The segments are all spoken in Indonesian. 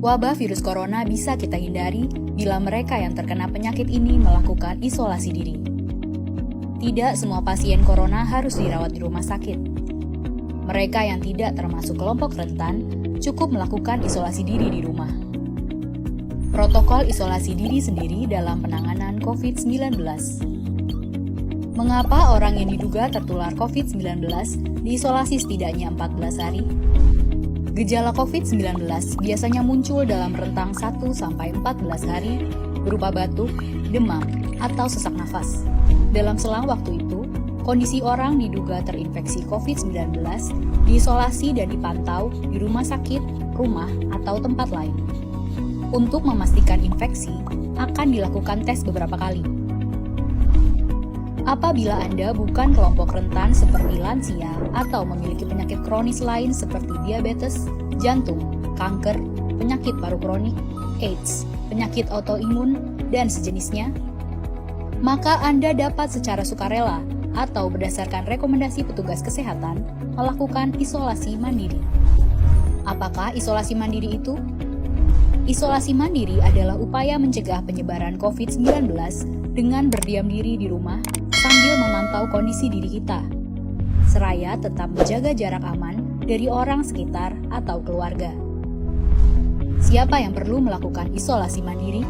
Wabah virus corona bisa kita hindari bila mereka yang terkena penyakit ini melakukan isolasi diri. Tidak semua pasien corona harus dirawat di rumah sakit. Mereka yang tidak termasuk kelompok rentan cukup melakukan isolasi diri di rumah. Protokol isolasi diri sendiri dalam penanganan COVID-19. Mengapa orang yang diduga tertular COVID-19 diisolasi setidaknya 14 hari? Gejala COVID-19 biasanya muncul dalam rentang 1-14 hari berupa batuk, demam, atau sesak nafas. Dalam selang waktu itu, kondisi orang diduga terinfeksi COVID-19 diisolasi dan dipantau di rumah sakit, rumah, atau tempat lain. Untuk memastikan infeksi, akan dilakukan tes beberapa kali. Apabila Anda bukan kelompok rentan seperti lansia atau memiliki penyakit kronis lain seperti diabetes, jantung, kanker, penyakit paru kronik, AIDS, penyakit autoimun, dan sejenisnya, maka Anda dapat secara sukarela atau berdasarkan rekomendasi petugas kesehatan melakukan isolasi mandiri. Apakah isolasi mandiri itu? Isolasi mandiri adalah upaya mencegah penyebaran COVID-19 dengan berdiam diri di rumah sambil memantau kondisi diri kita, seraya tetap menjaga jarak aman dari orang sekitar atau keluarga. Siapa yang perlu melakukan isolasi mandiri?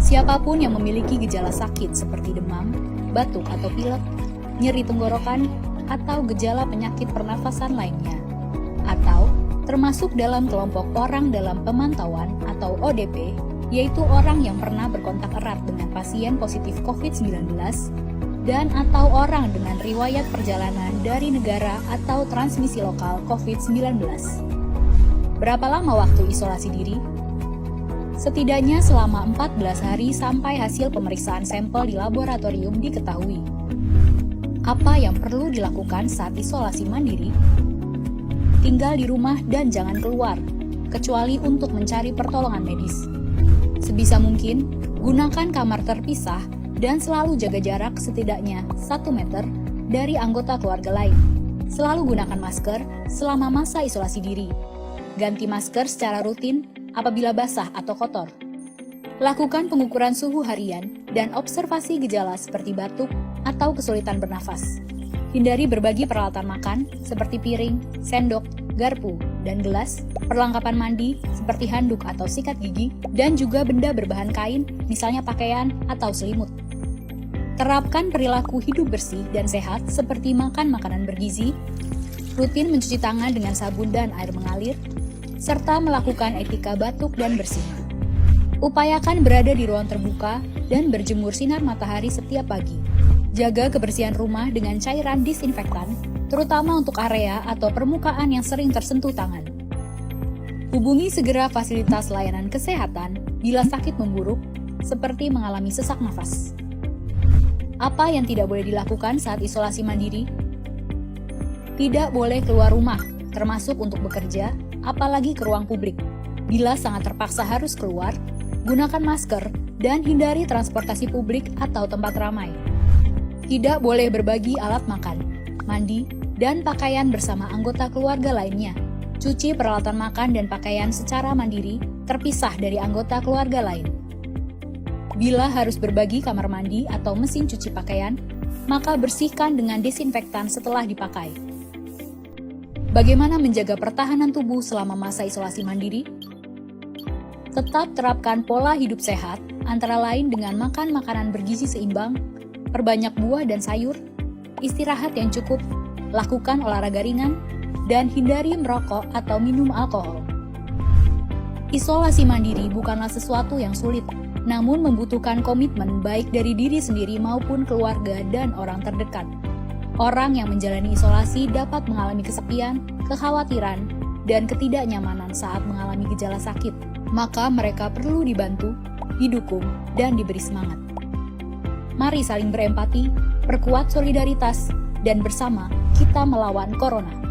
Siapapun yang memiliki gejala sakit seperti demam, batuk atau pilek, nyeri tenggorokan, atau gejala penyakit pernafasan lainnya, atau termasuk dalam kelompok orang dalam pemantauan atau ODP, yaitu orang yang pernah berkontak erat dengan pasien positif COVID-19 dan atau orang dengan riwayat perjalanan dari negara atau transmisi lokal COVID-19. Berapa lama waktu isolasi diri? Setidaknya selama 14 hari sampai hasil pemeriksaan sampel di laboratorium diketahui. Apa yang perlu dilakukan saat isolasi mandiri? Tinggal di rumah dan jangan keluar, kecuali untuk mencari pertolongan medis. Sebisa mungkin, gunakan kamar terpisah dan selalu jaga jarak setidaknya 1 meter dari anggota keluarga lain. Selalu gunakan masker selama masa isolasi diri. Ganti masker secara rutin apabila basah atau kotor. Lakukan pengukuran suhu harian dan observasi gejala seperti batuk atau kesulitan bernafas. Hindari berbagi peralatan makan seperti piring, sendok, garpu, dan gelas, perlengkapan mandi seperti handuk atau sikat gigi, dan juga benda berbahan kain, misalnya pakaian atau selimut. Terapkan perilaku hidup bersih dan sehat seperti makan makanan bergizi, rutin mencuci tangan dengan sabun dan air mengalir, serta melakukan etika batuk dan bersih. Upayakan berada di ruang terbuka dan berjemur sinar matahari setiap pagi. Jaga kebersihan rumah dengan cairan disinfektan, terutama untuk area atau permukaan yang sering tersentuh tangan. Hubungi segera fasilitas layanan kesehatan bila sakit memburuk, seperti mengalami sesak nafas. Apa yang tidak boleh dilakukan saat isolasi mandiri? Tidak boleh keluar rumah, termasuk untuk bekerja, apalagi ke ruang publik. Bila sangat terpaksa harus keluar, gunakan masker dan hindari transportasi publik atau tempat ramai. Tidak boleh berbagi alat makan, mandi, dan pakaian bersama anggota keluarga lainnya. Cuci peralatan makan dan pakaian secara mandiri, terpisah dari anggota keluarga lain. Bila harus berbagi kamar mandi atau mesin cuci pakaian, maka bersihkan dengan desinfektan setelah dipakai. Bagaimana menjaga pertahanan tubuh selama masa isolasi mandiri? Tetap terapkan pola hidup sehat, antara lain dengan makan makanan bergizi seimbang, perbanyak buah dan sayur, istirahat yang cukup, lakukan olahraga ringan, dan hindari merokok atau minum alkohol. Isolasi mandiri bukanlah sesuatu yang sulit, namun membutuhkan komitmen baik dari diri sendiri maupun keluarga dan orang terdekat. Orang yang menjalani isolasi dapat mengalami kesepian, kekhawatiran, dan ketidaknyamanan saat mengalami gejala sakit. Maka mereka perlu dibantu, didukung, dan diberi semangat. Mari saling berempati, perkuat solidaritas, dan bersama kita melawan corona.